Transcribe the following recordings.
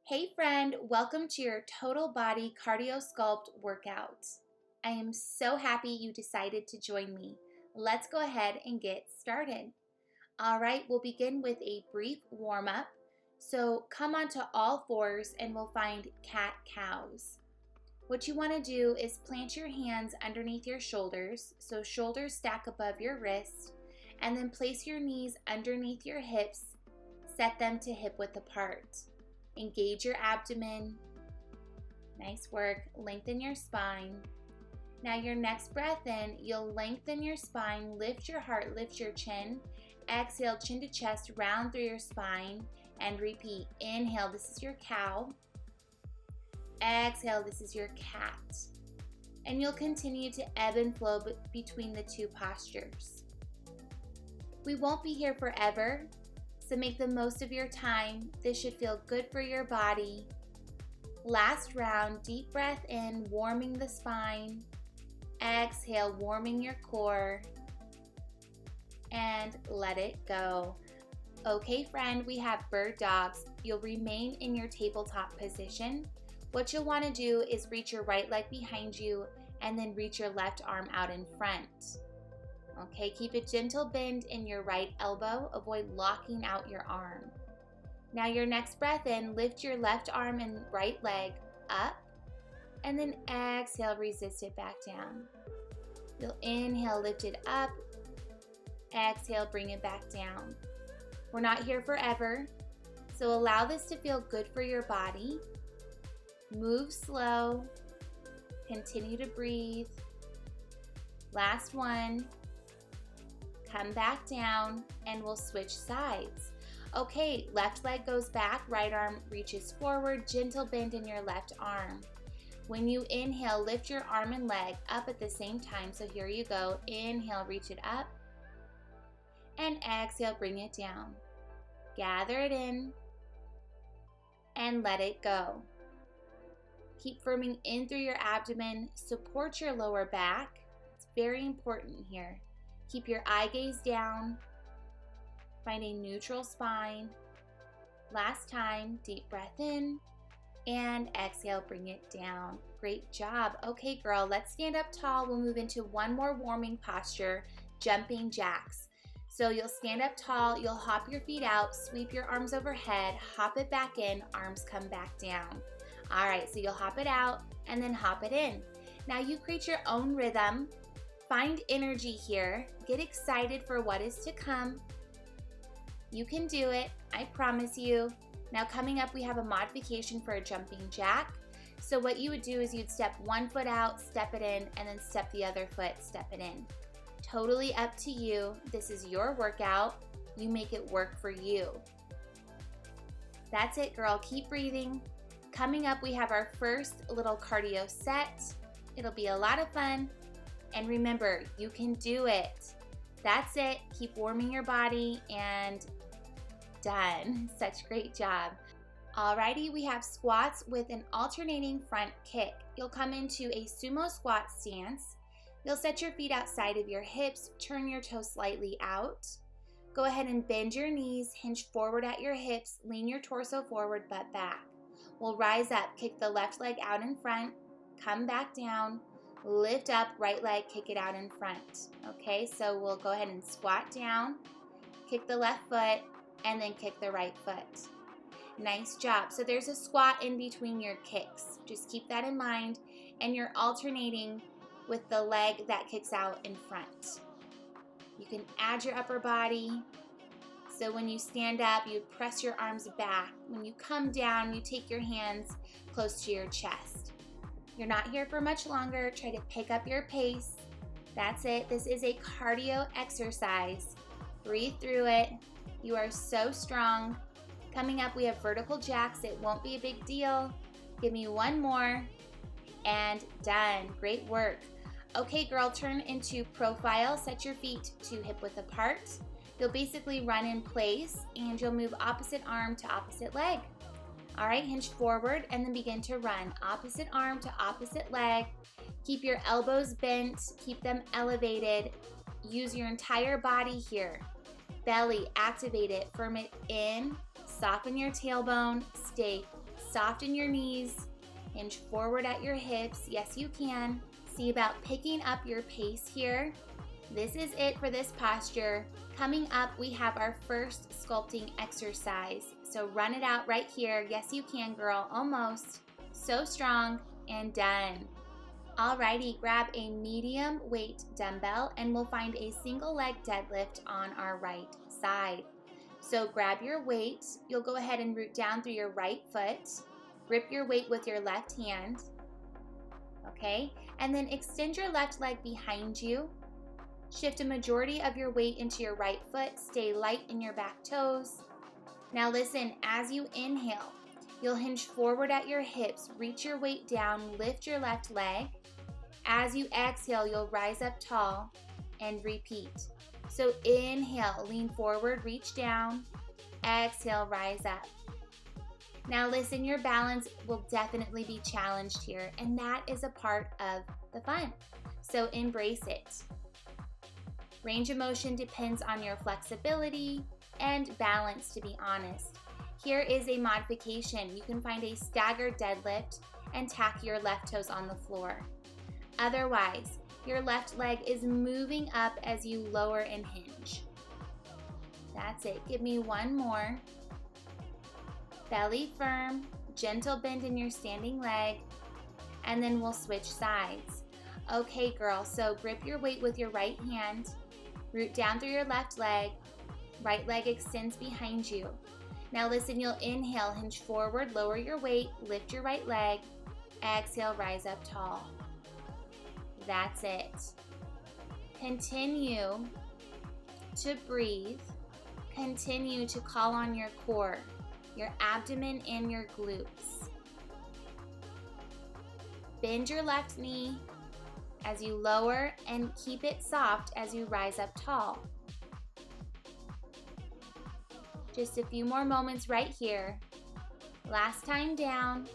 Hey friend, welcome to your total body cardio sculpt workout. I am so happy you decided to join me. Let's go ahead and get started. All right, we'll begin with a brief warm up. So come onto all fours and we'll find cat-cows. What you want to do is plant your hands underneath your shoulders, so shoulders stack above your wrist, and then place your knees underneath your hips, set them to hip width apart. Engage your abdomen. Nice work. Lengthen your spine. Now your next breath in, you'll lengthen your spine, lift your heart, lift your chin. Exhale, chin to chest, round through your spine, and repeat. Inhale, this is your cow. Exhale, this is your cat. And you'll continue to ebb and flow between the two postures. We won't be here forever, so make the most of your time. This should feel good for your body. Last round, deep breath in, warming the spine. Exhale, warming your core. And let it go. Okay, friend, we have bird dogs. You'll remain in your tabletop position. What you'll want to do is reach your right leg behind you and then reach your left arm out in front. Okay, keep a gentle bend in your right elbow. Avoid locking out your arm. Now your next breath in, lift your left arm and right leg up, and then exhale, resist it back down. You'll inhale, lift it up. Exhale, bring it back down. We're not here forever, so allow this to feel good for your body. Move slow. Continue to breathe. Last one. Come back down and we'll switch sides. Okay, left leg goes back, right arm reaches forward, gentle bend in your left arm. When you inhale, lift your arm and leg up at the same time. So here you go. Inhale, reach it up. And exhale, bring it down. Gather it in and let it go. Keep firming in through your abdomen. Support your lower back. It's very important here. Keep your eye gaze down. Find a neutral spine. Last time, deep breath in and exhale, bring it down. Great job. Okay, girl, let's stand up tall. We'll move into one more warming posture, jumping jacks. So you'll stand up tall, you'll hop your feet out, sweep your arms overhead, hop it back in, arms come back down. All right, so you'll hop it out and then hop it in. Now you create your own rhythm. Find energy here. Get excited for what is to come. You can do it. I promise you. Now coming up, we have a modification for a jumping jack. So what you would do is you'd step one foot out, step it in, and then step the other foot, step it in. Totally up to you. This is your workout. You make it work for you. That's it, girl. Keep breathing. Coming up, we have our first little cardio set. It'll be a lot of fun. And remember, you can do it. That's it. Keep warming your body and done. Such great job. Alrighty, we have squats with an alternating front kick. You'll come into a sumo squat stance. You'll set your feet outside of your hips, turn your toes slightly out. Go ahead and bend your knees, hinge forward at your hips, lean your torso forward, butt back. We'll rise up, kick the left leg out in front, come back down, lift up, right leg, kick it out in front. Okay, so we'll go ahead and squat down, kick the left foot, and then kick the right foot. Nice job. So there's a squat in between your kicks. Just keep that in mind, and you're alternating with the leg that kicks out in front. You can add your upper body. So when you stand up, you press your arms back. When you come down, you take your hands close to your chest. You're not here for much longer. Try to pick up your pace. That's it. This is a cardio exercise. Breathe through it. You are so strong. Coming up, we have vertical jacks. It won't be a big deal. Give me one more and done. Great work. Okay, girl, turn into profile. Set your feet to hip width apart. You'll basically run in place and you'll move opposite arm to opposite leg. All right, hinge forward and then begin to run. Opposite arm to opposite leg. Keep your elbows bent, keep them elevated. Use your entire body here. Belly, activate it, firm it in, soften your tailbone, stay soften your knees, hinge forward at your hips. Yes, you can. See about picking up your pace here. This is it for this posture. Coming up, we have our first sculpting exercise. So run it out right here. Yes, you can, girl. Almost. So strong and done. Alrighty, grab a medium weight dumbbell and we'll find a single leg deadlift on our right side. So grab your weight. You'll go ahead and root down through your right foot. Grip your weight with your left hand. Okay, and then extend your left leg behind you. Shift a majority of your weight into your right foot. Stay light in your back toes. Now listen, as you inhale, you'll hinge forward at your hips, reach your weight down, lift your left leg. As you exhale, you'll rise up tall and repeat. So inhale, lean forward, reach down. Exhale, rise up. Now listen, your balance will definitely be challenged here, and that is a part of the fun. So embrace it. Range of motion depends on your flexibility and balance, to be honest. Here is a modification. You can find a staggered deadlift and tack your left toes on the floor. Otherwise, your left leg is moving up as you lower and hinge. That's it. Give me one more. Belly firm, gentle bend in your standing leg, and then we'll switch sides. Okay, girl, so grip your weight with your right hand, root down through your left leg, right leg extends behind you. Now listen, you'll inhale, hinge forward, lower your weight, lift your right leg, exhale, rise up tall. That's it. Continue to breathe. Continue to call on your core, your abdomen and your glutes. Bend your left knee as you lower and keep it soft as you rise up tall. Just a few more moments right here. Last time down.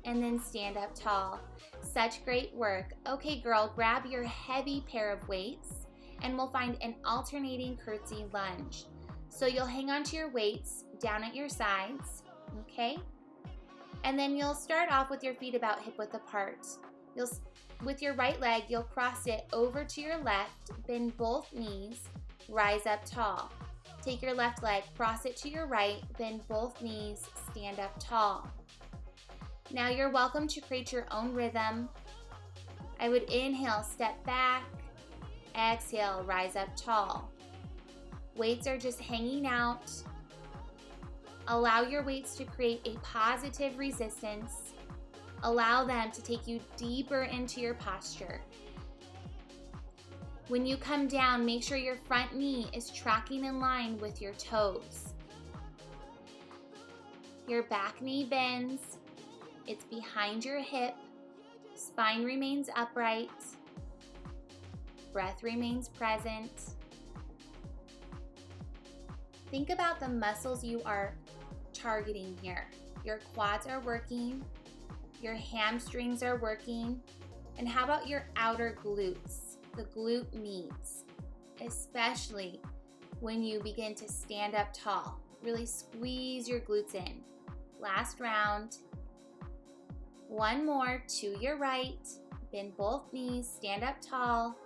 And then stand up tall. Such great work. Okay, girl, grab your heavy pair of weights and we'll find an alternating curtsy lunge. So you'll hang onto your weights down at your sides, okay? And then you'll start off with your feet about hip width apart. With your right leg, you'll cross it over to your left, bend both knees, rise up tall. Take your left leg, cross it to your right, bend both knees, stand up tall. Now you're welcome to create your own rhythm. I would inhale, step back, exhale, rise up tall. Weights are just hanging out. Allow your weights to create a positive resistance. Allow them to take you deeper into your posture. When you come down, make sure your front knee is tracking in line with your toes. Your back knee bends. It's behind your hip. Spine remains upright. Breath remains present. Think about the muscles you are targeting here. Your quads are working. Your hamstrings are working. And how about your outer glutes? The glute meats, especially when you begin to stand up tall. Really squeeze your glutes in. Last round. One more to your right. Bend both knees, stand up tall.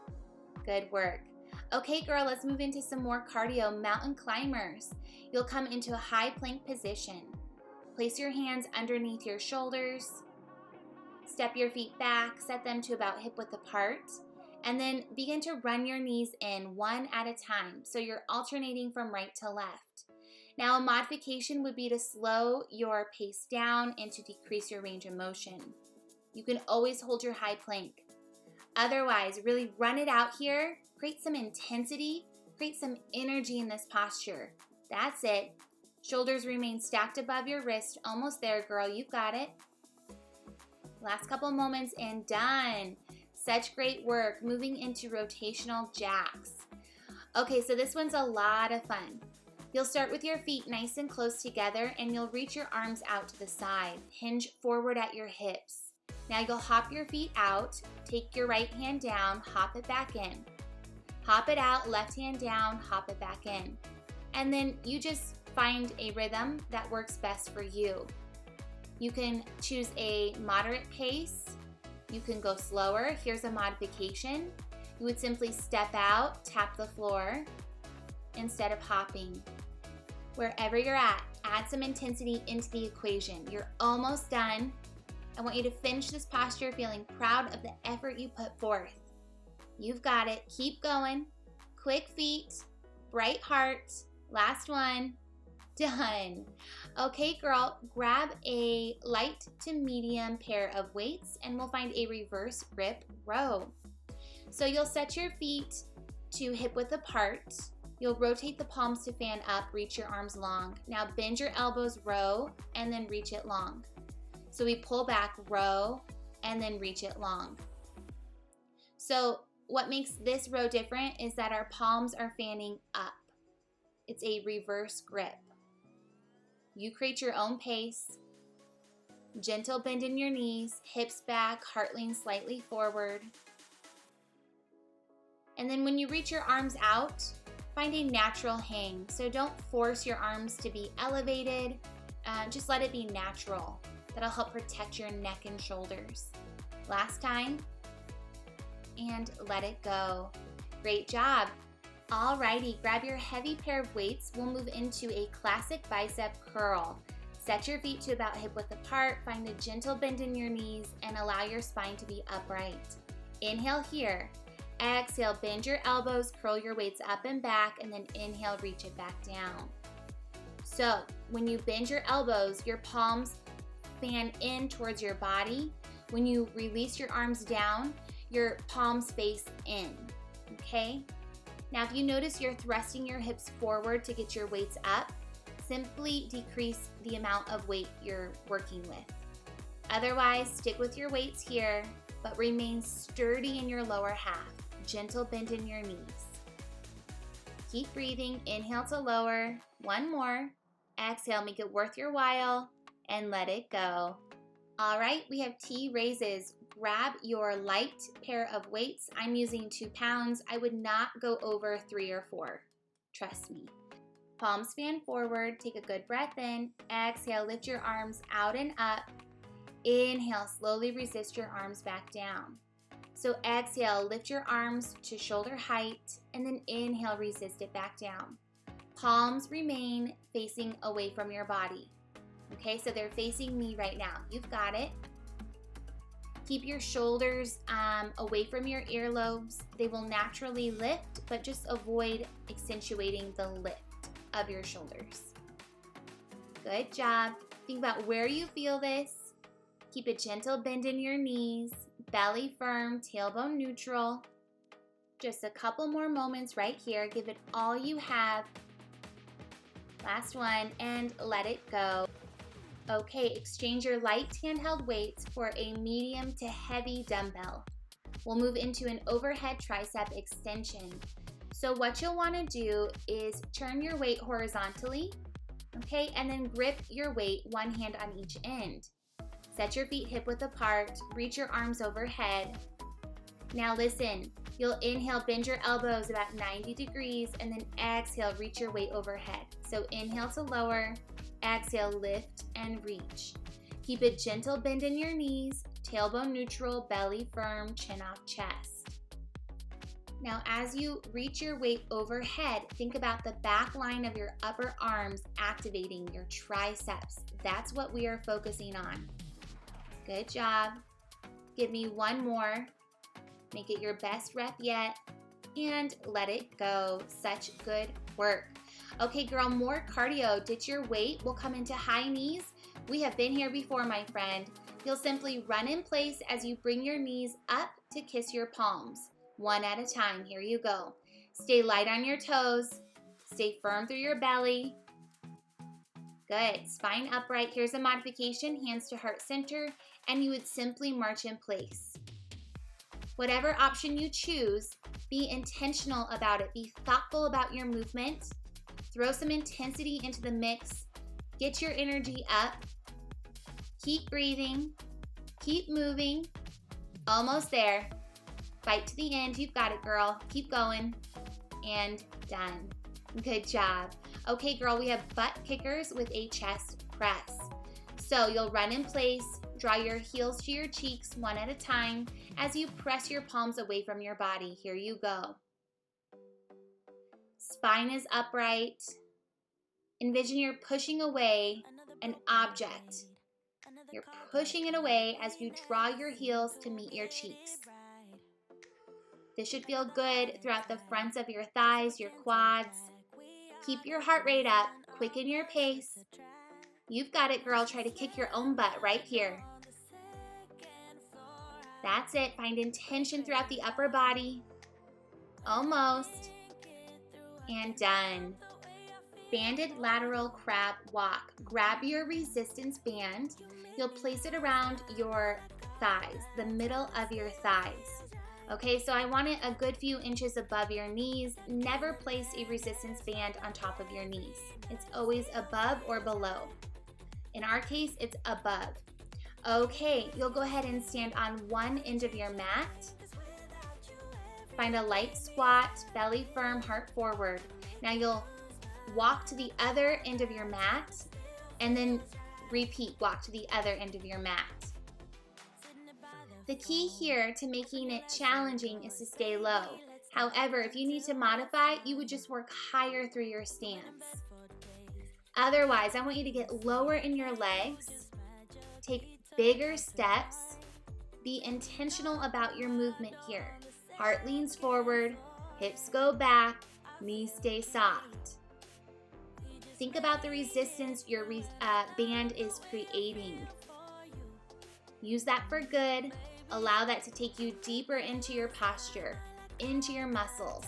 Good work. Okay, girl, let's move into some more cardio, mountain climbers. You'll come into a high plank position. Place your hands underneath your shoulders. Step your feet back, set them to about hip width apart, and then begin to run your knees in one at a time. So you're alternating from right to left. Now, a modification would be to slow your pace down and to decrease your range of motion. You can always hold your high plank. Otherwise, really run it out here. Create some intensity. Create some energy in this posture. That's it. Shoulders remain stacked above your wrist. Almost there, girl. You've got it. Last couple moments and done. Such great work. Moving into rotational jacks. Okay, so this one's a lot of fun. You'll start with your feet nice and close together and you'll reach your arms out to the side. Hinge forward at your hips. Now you'll hop your feet out, take your right hand down, hop it back in. Hop it out, left hand down, hop it back in. And then you just find a rhythm that works best for you. You can choose a moderate pace. You can go slower. Here's a modification. You would simply step out, tap the floor instead of hopping. Wherever you're at, add some intensity into the equation. You're almost done. I want you to finish this posture feeling proud of the effort you put forth. You've got it. Keep going. Quick feet, bright heart. Last one. Done. Okay, girl, grab a light to medium pair of weights and we'll find a reverse grip row. So you'll set your feet to hip width apart. You'll rotate the palms to fan up, reach your arms long. Now bend your elbows, row, and then reach it long. So we pull back, row, and then reach it long. So what makes this row different is that our palms are fanning up. It's a reverse grip. You create your own pace. Gentle bend in your knees, hips back, heart leans slightly forward. And then when you reach your arms out, find a natural hang. So don't force your arms to be elevated. Just let it be natural. That'll help protect your neck and shoulders. Last time. And let it go. Great job. Alrighty, grab your heavy pair of weights. We'll move into a classic bicep curl. Set your feet to about hip width apart. Find a gentle bend in your knees and allow your spine to be upright. Inhale here. Exhale, bend your elbows, curl your weights up and back, and then inhale, reach it back down. So when you bend your elbows, your palms fan in towards your body. When you release your arms down, your palms face in, okay? Now if you notice you're thrusting your hips forward to get your weights up, simply decrease the amount of weight you're working with. Otherwise, stick with your weights here, but remain sturdy in your lower half. Gentle bend in your knees. Keep breathing. Inhale to lower. One more. Exhale, make it worth your while, and let it go. All right, we have T raises. Grab your light pair of weights. I'm using 2 pounds. I would not go over 3 or 4. Trust me. Palms fan forward. Take a good breath in. Exhale, lift your arms out and up. Inhale, slowly resist your arms back down. So exhale, lift your arms to shoulder height, and then inhale, resist it back down. Palms remain facing away from your body. Okay, so they're facing me right now. You've got it. Keep your shoulders away from your earlobes. They will naturally lift, but just avoid accentuating the lift of your shoulders. Good job. Think about where you feel this. Keep a gentle bend in your knees. Belly firm, tailbone neutral. Just a couple more moments right here. Give it all you have. Last one, and let it go. Okay, exchange your light handheld weights for a medium to heavy dumbbell. We'll move into an overhead tricep extension. So what you'll want to do is turn your weight horizontally, okay, and then grip your weight, one hand on each end. Set your feet hip width apart, reach your arms overhead. Now listen, you'll inhale, bend your elbows about 90 degrees, and then exhale, reach your weight overhead. So inhale to lower, exhale, lift and reach. Keep a gentle bend in your knees, tailbone neutral, belly firm, chin off chest. Now as you reach your weight overhead, think about the back line of your upper arms activating your triceps. That's what we are focusing on. Good job. Give me one more. Make it your best rep yet, and let it go. Such good work. Okay, girl, more cardio. Ditch your weight. We'll come into high knees. We have been here before, my friend. You'll simply run in place as you bring your knees up to kiss your palms. One at a time. Here you go. Stay light on your toes. Stay firm through your belly. Good. Spine upright. Here's a modification. Hands to heart center, and you would simply march in place. Whatever option you choose, be intentional about it. Be thoughtful about your movement. Throw some intensity into the mix. Get your energy up. Keep breathing. Keep moving. Almost there. Fight to the end. You've got it, girl. Keep going. And done. Good job. Okay, girl, we have butt kickers with a chest press. So you'll run in place, draw your heels to your cheeks one at a time as you press your palms away from your body. Here you go. Spine is upright. Envision you're pushing away an object. You're pushing it away as you draw your heels to meet your cheeks. This should feel good throughout the fronts of your thighs, your quads. Keep your heart rate up. Quicken your pace. You've got it, girl. Try to kick your own butt right here. That's it. Find intention throughout the upper body. Almost. And done. Banded lateral crab walk. Grab your resistance band. You'll place it around your thighs, the middle of your thighs. Okay, so I want it a good few inches above your knees. Never place a resistance band on top of your knees. It's always above or below. In our case, it's above. Okay, you'll go ahead and stand on one end of your mat. Find a light squat, belly firm, heart forward. Now you'll walk to the other end of your mat and then repeat, walk to the other end of your mat. The key here to making it challenging is to stay low. However, if you need to modify, you would just work higher through your stance. Otherwise, I want you to get lower in your legs, take bigger steps, be intentional about your movement here. Heart leans forward, hips go back, knees stay soft. Think about the resistance your band is creating. Use that for good. Allow that to take you deeper into your posture, into your muscles.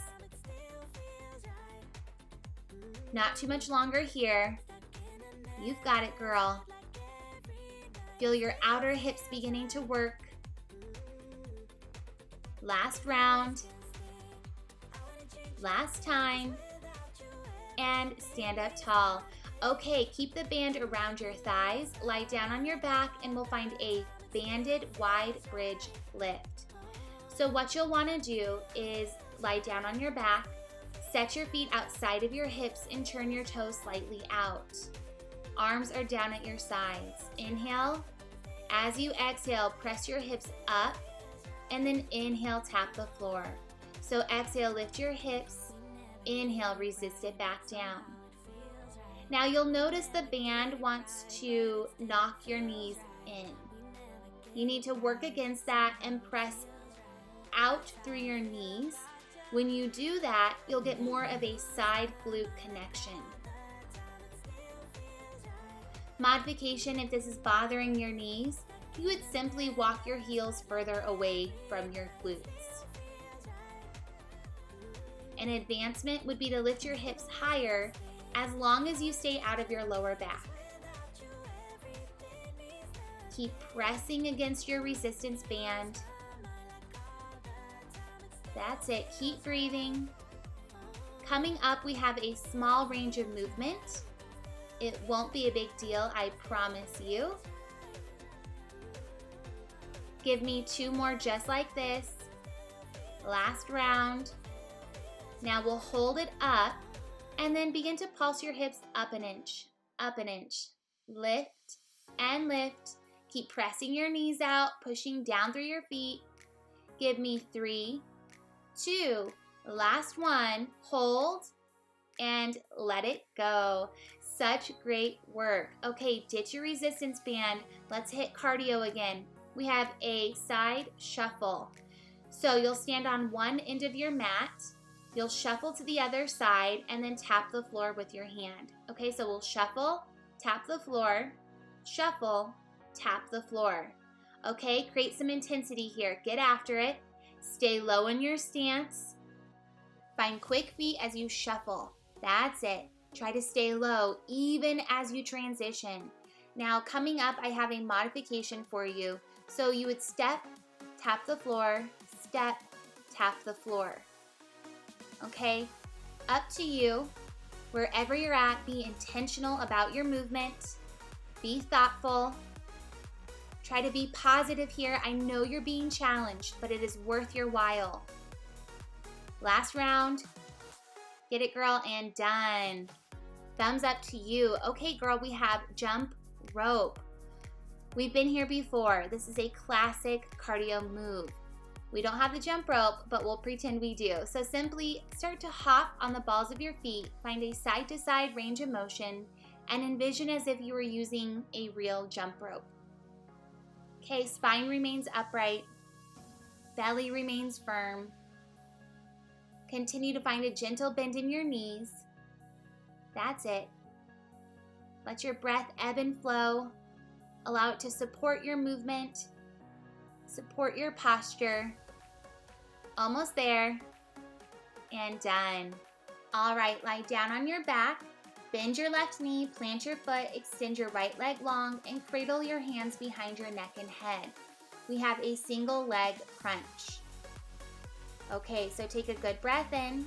Not too much longer here. You've got it, girl. Feel your outer hips beginning to work. Last round. Last time. And stand up tall. Okay, keep the band around your thighs. Lie down on your back and we'll find a banded wide bridge lift. So what you'll want to do is lie down on your back, set your feet outside of your hips and turn your toes slightly out. Arms are down at your sides. Inhale. As you exhale, press your hips up and then inhale, tap the floor. So exhale, lift your hips. Inhale, resist it back down. Now you'll notice the band wants to knock your knees in. You need to work against that and press out through your knees. When you do that, you'll get more of a side glute connection. Modification, if this is bothering your knees, you would simply walk your heels further away from your glutes. An advancement would be to lift your hips higher as long as you stay out of your lower back. Keep pressing against your resistance band. That's it. Keep breathing. Coming up, we have a small range of movement. It won't be a big deal, I promise you. Give me 2 more just like this. Last round. Now we'll hold it up and then begin to pulse your hips up an inch, lift and lift. Keep pressing your knees out, pushing down through your feet. Give me 3, 2, last one, hold and let it go. Such great work. Okay, ditch your resistance band. Let's hit cardio again. We have a side shuffle. So you'll stand on one end of your mat. You'll shuffle to the other side and then tap the floor with your hand. Okay, so we'll shuffle, tap the floor, shuffle, tap the floor. Okay, create some intensity here. Get after it. Stay low in your stance. Find quick feet as you shuffle. That's it. Try to stay low even as you transition. Now coming up, I have a modification for you. So you would step, tap the floor, step, tap the floor. Okay, up to you. Wherever you're at, be intentional about your movement. Be thoughtful. Try to be positive here. I know you're being challenged, but it is worth your while. Last round. Get it, girl, and done. Thumbs up to you. Okay, girl, we have jump rope. We've been here before. This is a classic cardio move. We don't have the jump rope, but we'll pretend we do. So simply start to hop on the balls of your feet, find a side-to-side range of motion, and envision as if you were using a real jump rope. Okay, spine remains upright, belly remains firm. Continue to find a gentle bend in your knees. That's it. Let your breath ebb and flow. Allow it to support your movement, support your posture. Almost there, and done. All right, lie down on your back. Bend your left knee, plant your foot, extend your right leg long, and cradle your hands behind your neck and head. We have a single leg crunch. Okay, so take a good breath in.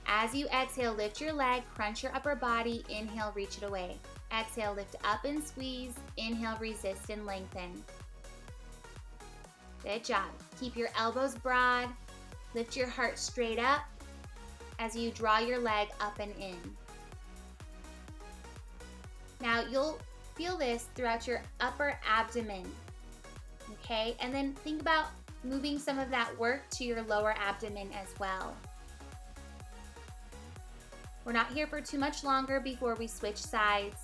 As you exhale, lift your leg, crunch your upper body, inhale, reach it away. Exhale, lift up and squeeze. Inhale, resist and lengthen. Good job. Keep your elbows broad. Lift your heart straight up as you draw your leg up and in. Now you'll feel this throughout your upper abdomen, okay? And then think about moving some of that work to your lower abdomen as well. We're not here for too much longer before we switch sides.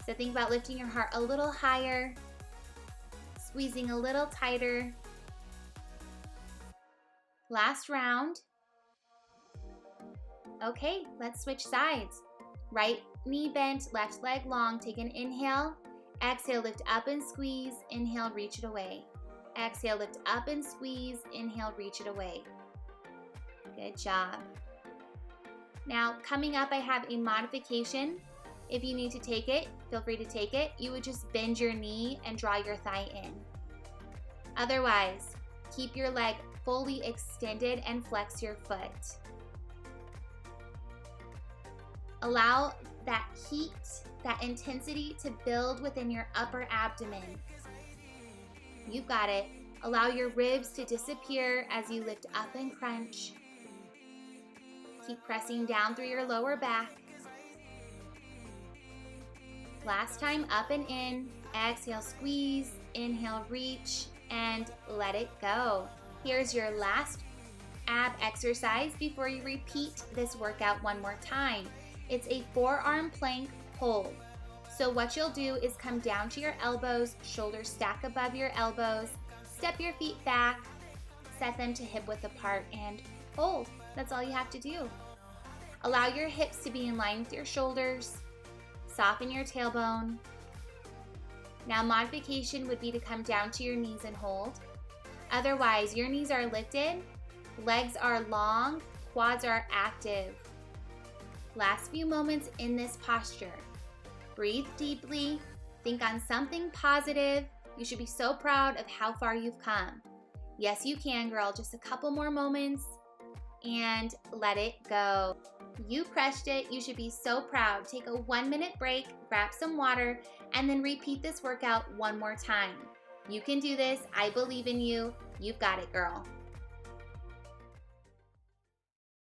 So think about lifting your heart a little higher, squeezing a little tighter. Last round. Okay, let's switch sides. Right knee bent, left leg long. Take an inhale. Exhale, lift up and squeeze. Inhale, reach it away. Exhale, lift up and squeeze. Inhale, reach it away. Good job. Now, coming up, I have a modification. If you need to take it, feel free to take it. You would just bend your knee and draw your thigh in. Otherwise, keep your leg fully extended and flex your foot. Allow that heat, that intensity to build within your upper abdomen. You've got it. Allow your ribs to disappear as you lift up and crunch. Keep pressing down through your lower back. Last time, up and in. Exhale, squeeze. Inhale, reach, and let it go. Here's your last ab exercise before you repeat this workout one more time. It's a forearm plank hold. So what you'll do is come down to your elbows, shoulders stack above your elbows, step your feet back, set them to hip width apart, and hold. That's all you have to do. Allow your hips to be in line with your shoulders. Soften your tailbone. Now modification would be to come down to your knees and hold. Otherwise, your knees are lifted, legs are long, quads are active. Last few moments in this posture. Breathe deeply, think on something positive. You should be so proud of how far you've come. Yes, you can, girl. Just a couple more moments and let it go. You crushed it. You should be so proud. Take a 1-minute break, grab some water, and then repeat this workout one more time. You can do this. I believe in you. You've got it, girl.